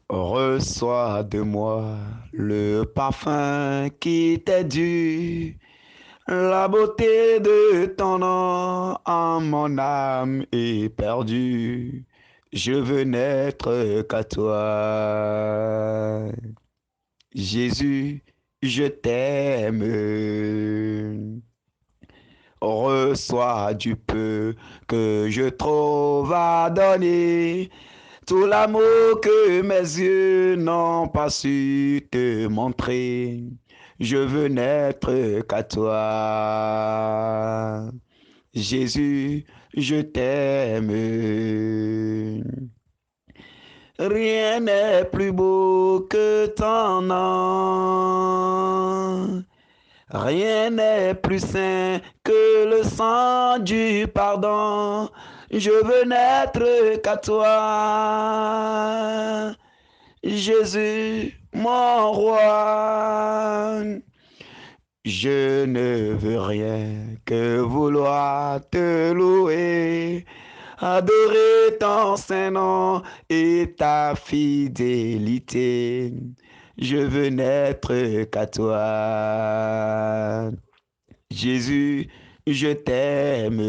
Reçois de moi le parfum qui t'est dû, la beauté de ton nom en mon âme est perdue. Je veux n'être qu'à toi. Jésus, je t'aime. Reçois du peu que je trouve à donner. Tout l'amour que mes yeux n'ont pas su te montrer, je veux n'être qu'à toi. Jésus, je t'aime. Rien n'est plus beau que ton nom. Rien n'est plus saint que le sang du pardon. Je veux n'être qu'à toi, Jésus, mon roi. Je ne veux rien que vouloir te louer, adorer ton saint nom et ta fidélité. Je veux n'être qu'à toi. Jésus, je t'aime.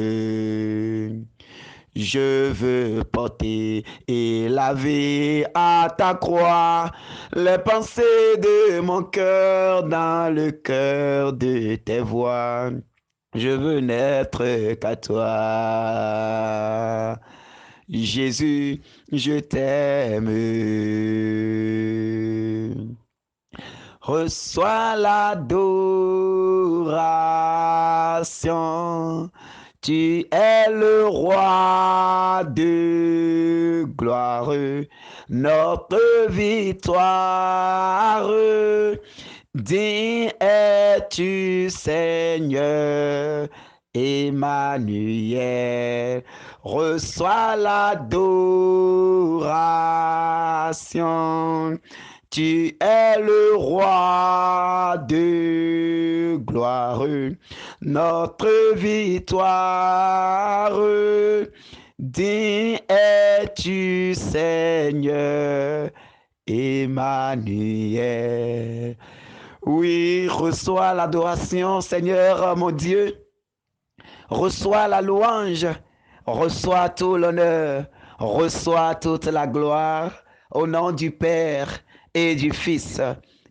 Je veux porter et laver à ta croix les pensées de mon cœur dans le cœur de tes voix. Je veux n'être qu'à toi. Jésus, je t'aime. Reçois l'adoration. Tu es le roi de gloire, notre victoire. Digne es-tu, Seigneur, Emmanuel. Reçois l'adoration. Tu es le roi de gloire, notre victoire. Digne es-tu, Seigneur, Emmanuel. Oui, reçois l'adoration, Seigneur mon Dieu. Reçois la louange, reçois tout l'honneur, reçois toute la gloire au nom du Père et du Fils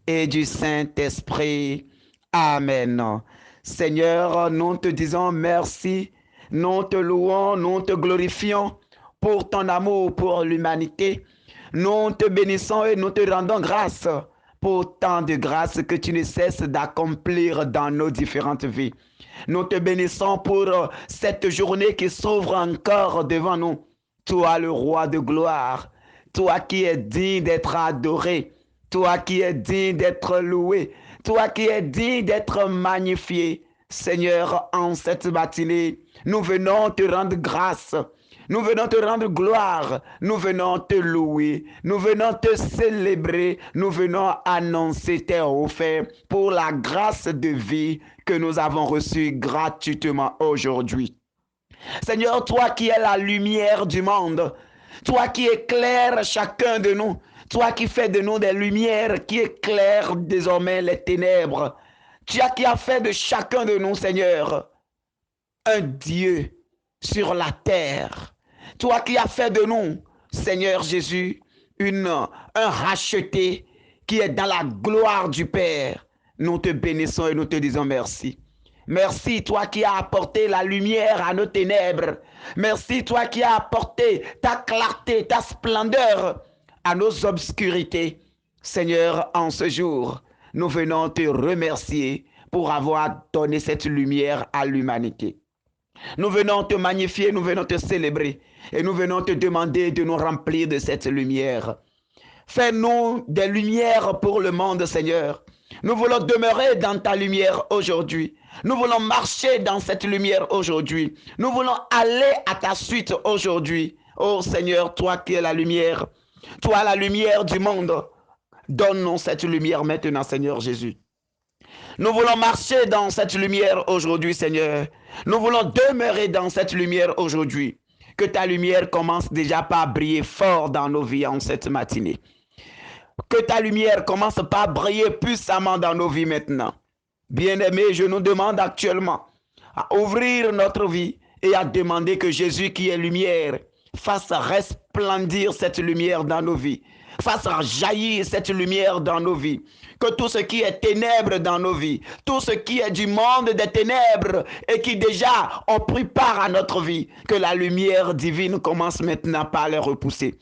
et du Saint-Esprit. Amen. Seigneur, nous te disons merci, nous te louons, nous te glorifions pour ton amour pour l'humanité. Nous te bénissons et nous te rendons grâce pour tant de grâces que tu ne cesses d'accomplir dans nos différentes vies. Nous te bénissons pour cette journée qui s'ouvre encore devant nous. Toi, le roi de gloire, toi qui es digne d'être adoré, toi qui es digne d'être loué, toi qui es digne d'être magnifié. Seigneur, en cette matinée, nous venons te rendre grâce. Nous venons te rendre gloire, nous venons te louer, nous venons te célébrer, nous venons annoncer tes offertes pour la grâce de vie que nous avons reçue gratuitement aujourd'hui. Seigneur, toi qui es la lumière du monde, toi qui éclaires chacun de nous, toi qui fais de nous des lumières qui éclairent désormais les ténèbres, toi qui as fait de chacun de nous, Seigneur, un Dieu sur la terre. Toi qui as fait de nous, Seigneur Jésus, un racheté qui est dans la gloire du Père. Nous te bénissons et nous te disons merci. Merci, toi qui as apporté la lumière à nos ténèbres. Merci, toi qui as apporté ta clarté, ta splendeur à nos obscurités. Seigneur, en ce jour, nous venons te remercier pour avoir donné cette lumière à l'humanité. Nous venons te magnifier, nous venons te célébrer et nous venons te demander de nous remplir de cette lumière. Fais-nous des lumières pour le monde, Seigneur. Nous voulons demeurer dans ta lumière aujourd'hui. Nous voulons marcher dans cette lumière aujourd'hui. Nous voulons aller à ta suite aujourd'hui. Oh Seigneur, toi qui es la lumière, toi la lumière du monde, donne-nous cette lumière maintenant, Seigneur Jésus. Nous voulons marcher dans cette lumière aujourd'hui, Seigneur. Nous voulons demeurer dans cette lumière aujourd'hui. Que ta lumière commence déjà par briller fort dans nos vies en cette matinée. Que ta lumière commence par briller puissamment dans nos vies maintenant. Bien-aimés, je nous demande actuellement à ouvrir notre vie et à demander que Jésus qui est lumière fasse resplendir cette lumière dans nos vies, fasse jaillir cette lumière dans nos vies. Que tout ce qui est ténèbres dans nos vies, tout ce qui est du monde des ténèbres et qui déjà ont pris part à notre vie, que la lumière divine commence maintenant par les repousser.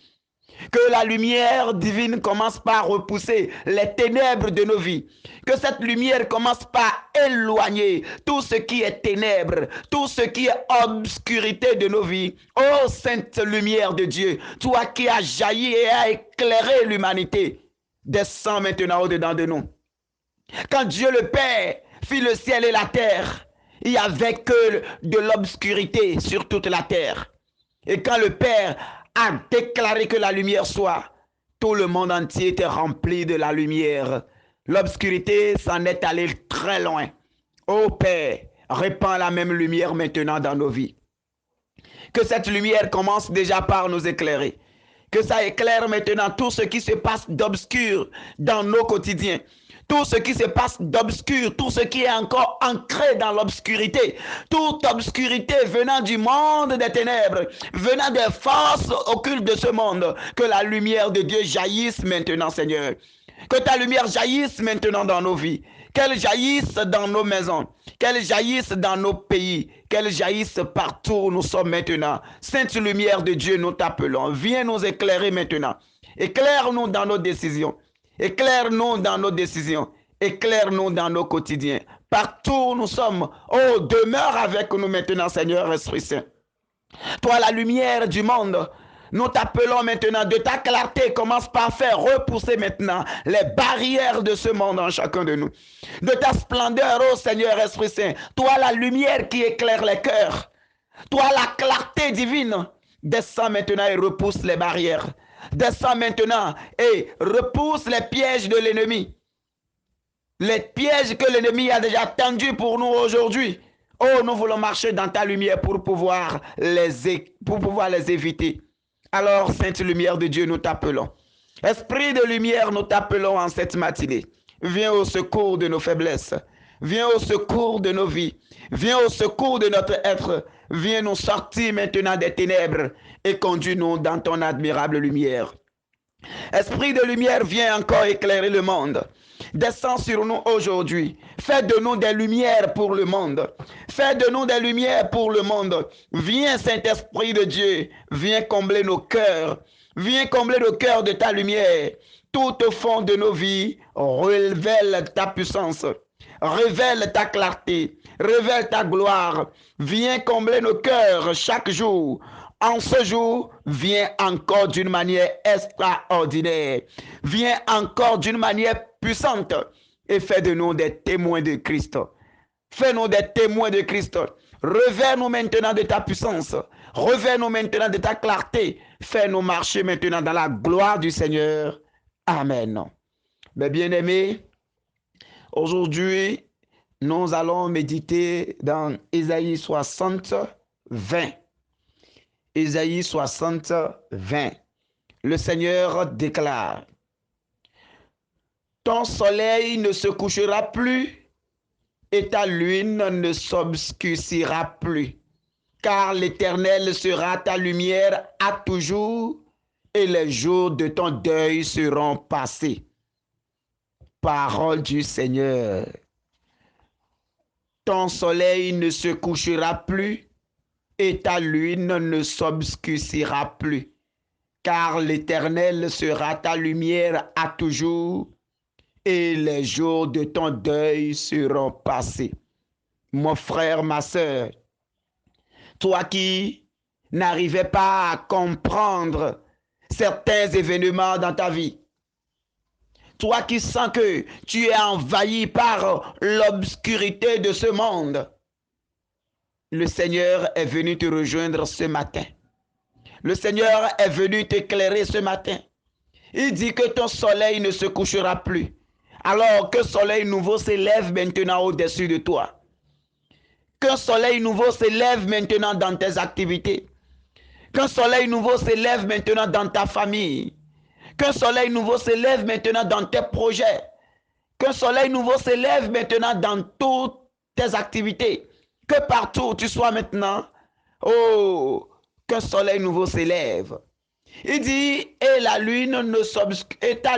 Que la lumière divine commence par repousser les ténèbres de nos vies. Que cette lumière commence par éloigner tout ce qui est ténèbres, tout ce qui est obscurité de nos vies. Ô sainte lumière de Dieu, toi qui as jailli et as éclairé l'humanité, descends maintenant au-dedans de nous. Quand Dieu le Père fit le ciel et la terre, il n'y avait que de l'obscurité sur toute la terre. Et quand le Père a déclaré que la lumière soit, tout le monde entier était rempli de la lumière. L'obscurité s'en est allée très loin. Ô Père, répands la même lumière maintenant dans nos vies. Que cette lumière commence déjà par nous éclairer. Que ça éclaire maintenant tout ce qui se passe d'obscur dans nos quotidiens. Tout ce qui se passe d'obscur, tout ce qui est encore ancré dans l'obscurité, toute obscurité venant du monde des ténèbres, venant des forces occultes de ce monde, que la lumière de Dieu jaillisse maintenant, Seigneur. Que ta lumière jaillisse maintenant dans nos vies, qu'elle jaillisse dans nos maisons, qu'elle jaillisse dans nos pays, qu'elle jaillisse partout où nous sommes maintenant. Sainte lumière de Dieu, nous t'appelons. Viens nous éclairer maintenant. Éclaire-nous dans nos décisions. Éclaire-nous dans nos décisions. Éclaire-nous dans nos quotidiens. Partout où nous sommes. Oh, demeure avec nous maintenant, Seigneur Esprit Saint. Toi, la lumière du monde, nous t'appelons maintenant de ta clarté. Commence par faire repousser maintenant les barrières de ce monde en chacun de nous. De ta splendeur, ô Seigneur Esprit Saint. Toi, la lumière qui éclaire les cœurs. Toi, la clarté divine. Descends maintenant et repousse les barrières. Descends maintenant et repousse les pièges de l'ennemi. Les pièges que l'ennemi a déjà tendus pour nous aujourd'hui. Oh, nous voulons marcher dans ta lumière pour pouvoir les éviter. Alors, Sainte Lumière de Dieu, nous t'appelons. Esprit de lumière, nous t'appelons en cette matinée. Viens au secours de nos faiblesses. Viens au secours de nos vies. Viens au secours de notre être. Viens nous sortir maintenant des ténèbres et conduis-nous dans ton admirable lumière. Esprit de lumière, viens encore éclairer le monde. Descends sur nous aujourd'hui. Fais de nous des lumières pour le monde. Fais de nous des lumières pour le monde. Viens, Saint-Esprit de Dieu. Viens combler nos cœurs. Viens combler nos cœurs de ta lumière. Tout au fond de nos vies, révèle ta puissance. Révèle ta clarté. Révèle ta gloire. Viens combler nos cœurs chaque jour. En ce jour, viens encore d'une manière extraordinaire. Viens encore d'une manière puissante et fais de nous des témoins de Christ. Fais-nous des témoins de Christ. Révèle-nous maintenant de ta puissance. Révèle-nous maintenant de ta clarté. Fais-nous marcher maintenant dans la gloire du Seigneur. Amen. Mes bien-aimés, aujourd'hui, nous allons méditer dans Ésaïe 60, 20. Ésaïe 60, 20. Le Seigneur déclare: ton soleil ne se couchera plus et ta lune ne s'obscurcira plus, car l'Éternel sera ta lumière à toujours et les jours de ton deuil seront passés. Parole du Seigneur. Ton soleil ne se couchera plus et ta lune ne s'obscurcira plus, car l'Éternel sera ta lumière à toujours et les jours de ton deuil seront passés. Mon frère, ma sœur, toi qui n'arrivais pas à comprendre certains événements dans ta vie, toi qui sens que tu es envahi par l'obscurité de ce monde, le Seigneur est venu te rejoindre ce matin. Le Seigneur est venu t'éclairer ce matin. Il dit que ton soleil ne se couchera plus, alors qu'un soleil nouveau s'élève maintenant au-dessus de toi. Qu'un soleil nouveau s'élève maintenant dans tes activités. Qu'un soleil nouveau s'élève maintenant dans ta famille. Qu'un soleil nouveau se lève maintenant dans tes projets. Qu'un soleil nouveau se lève maintenant dans toutes tes activités. Que partout où tu sois maintenant, oh, qu'un soleil nouveau se lève. Il dit, et ta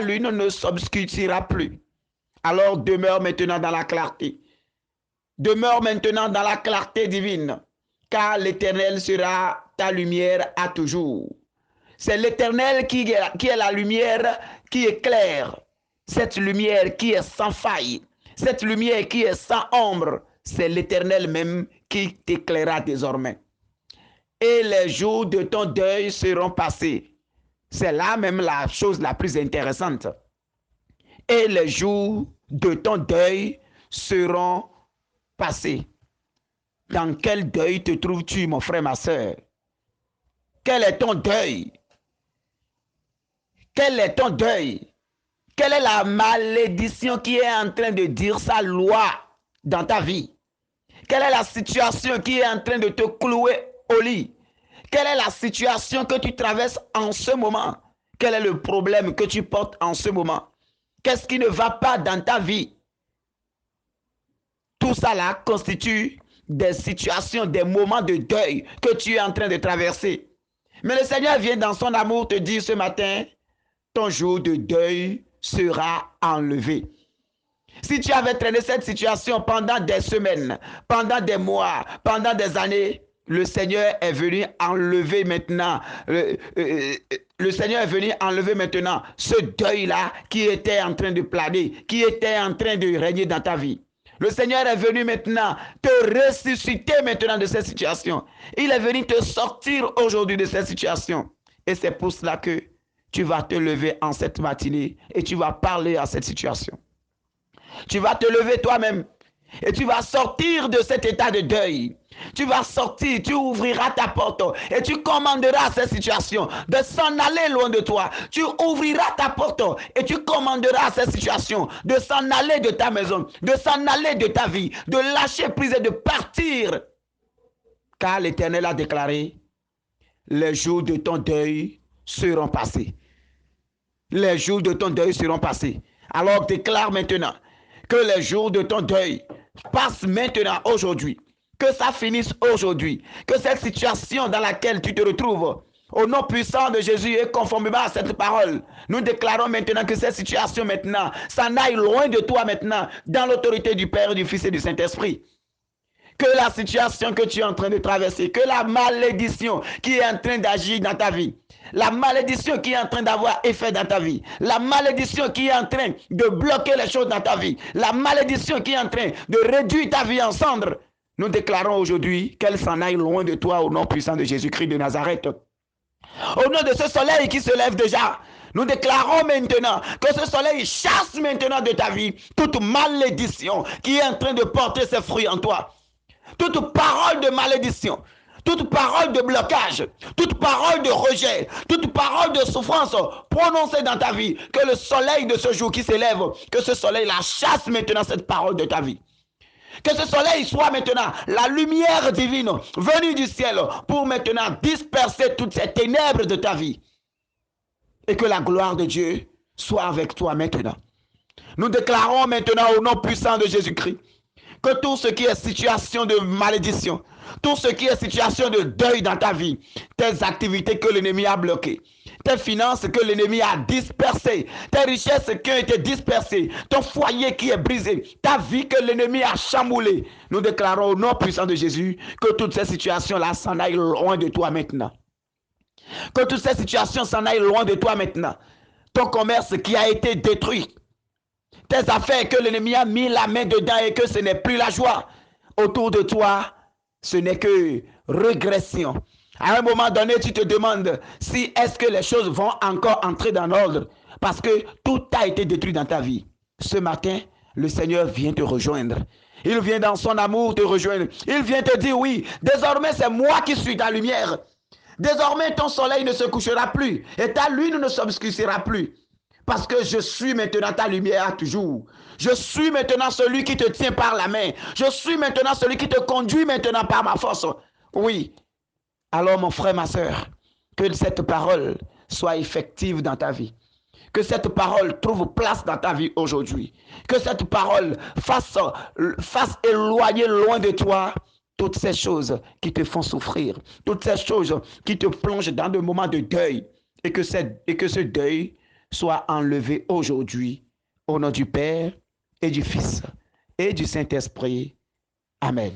lune ne s'obscurcira plus. Alors demeure maintenant dans la clarté. Demeure maintenant dans la clarté divine, car l'Éternel sera ta lumière à toujours. C'est l'Éternel qui est la lumière qui éclaire. Cette lumière qui est sans faille. Cette lumière qui est sans ombre. C'est l'Éternel même qui t'éclairera désormais. Et les jours de ton deuil seront passés. C'est là même la chose la plus intéressante. Et les jours de ton deuil seront passés. Dans quel deuil te trouves-tu, mon frère, ma soeur? Quel est ton deuil? Quel est ton deuil? Quelle est la malédiction qui est en train de dire sa loi dans ta vie? Quelle est la situation qui est en train de te clouer au lit? Quelle est la situation que tu traverses en ce moment? Quel est le problème que tu portes en ce moment? Qu'est-ce qui ne va pas dans ta vie? Tout ça là constitue des situations, des moments de deuil que tu es en train de traverser. Mais le Seigneur vient dans son amour te dire ce matin, ton jour de deuil sera enlevé. Si tu avais traîné cette situation pendant des semaines, pendant des mois, pendant des années, le Seigneur est venu enlever maintenant, le Seigneur est venu enlever maintenant ce deuil-là qui était en train de planer, qui était en train de régner dans ta vie. Le Seigneur est venu maintenant te ressusciter maintenant de cette situation. Il est venu te sortir aujourd'hui de cette situation. Et c'est pour cela que tu vas te lever en cette matinée et tu vas parler à cette situation. Tu vas te lever toi-même et tu vas sortir de cet état de deuil. Tu vas sortir, tu ouvriras ta porte et tu commanderas à cette situation de s'en aller loin de toi. Tu ouvriras ta porte et tu commanderas à cette situation de s'en aller de ta maison, de s'en aller de ta vie, de lâcher prise et de partir. Car l'Éternel a déclaré, les jours de ton deuil seront passés. Les jours de ton deuil seront passés. Alors déclare maintenant que les jours de ton deuil passent maintenant aujourd'hui. Que ça finisse aujourd'hui. Que cette situation dans laquelle tu te retrouves, au nom puissant de Jésus et conformément à cette parole, nous déclarons maintenant que cette situation maintenant s'en aille loin de toi maintenant, dans l'autorité du Père, du Fils et du Saint-Esprit. Que la situation que tu es en train de traverser, que la malédiction qui est en train d'agir dans ta vie, la malédiction qui est en train d'avoir effet dans ta vie, la malédiction qui est en train de bloquer les choses dans ta vie, la malédiction qui est en train de réduire ta vie en cendres, nous déclarons aujourd'hui qu'elle s'en aille loin de toi au nom puissant de Jésus-Christ de Nazareth. Au nom de ce soleil qui se lève déjà, nous déclarons maintenant que ce soleil chasse maintenant de ta vie toute malédiction qui est en train de porter ses fruits en toi. Toute parole de malédiction, toute parole de blocage, toute parole de rejet, toute parole de souffrance prononcée dans ta vie, que le soleil de ce jour qui s'élève, que ce soleil la chasse maintenant cette parole de ta vie. Que ce soleil soit maintenant la lumière divine venue du ciel pour maintenant disperser toutes ces ténèbres de ta vie. Et que la gloire de Dieu soit avec toi maintenant. Nous déclarons maintenant au nom puissant de Jésus-Christ que tout ce qui est situation de malédiction, tout ce qui est situation de deuil dans ta vie, tes activités que l'ennemi a bloquées, tes finances que l'ennemi a dispersées, tes richesses qui ont été dispersées, ton foyer qui est brisé, ta vie que l'ennemi a chamboulée, nous déclarons au nom puissant de Jésus que toutes ces situations-là s'en aillent loin de toi maintenant. Que toutes ces situations s'en aillent loin de toi maintenant. Ton commerce qui a été détruit, tes affaires que l'ennemi a mis la main dedans et que ce n'est plus la joie. Autour de toi, ce n'est que régression. À un moment donné, tu te demandes si est-ce que les choses vont encore entrer dans l'ordre parce que tout a été détruit dans ta vie. Ce matin, le Seigneur vient te rejoindre. Il vient dans son amour te rejoindre. Il vient te dire oui, désormais c'est moi qui suis ta lumière. Désormais ton soleil ne se couchera plus et ta lune ne s'obscurcira plus. Parce que je suis maintenant ta lumière toujours. Je suis maintenant celui qui te tient par la main. Je suis maintenant celui qui te conduit maintenant par ma force. Oui. Alors mon frère, ma soeur, que cette parole soit effective dans ta vie. Que cette parole trouve place dans ta vie aujourd'hui. Que cette parole fasse éloigner loin de toi toutes ces choses qui te font souffrir, toutes ces choses qui te plongent dans des moments de deuil. Et que ce deuil soit enlevé aujourd'hui au nom du Père et du Fils et du Saint-Esprit. Amen.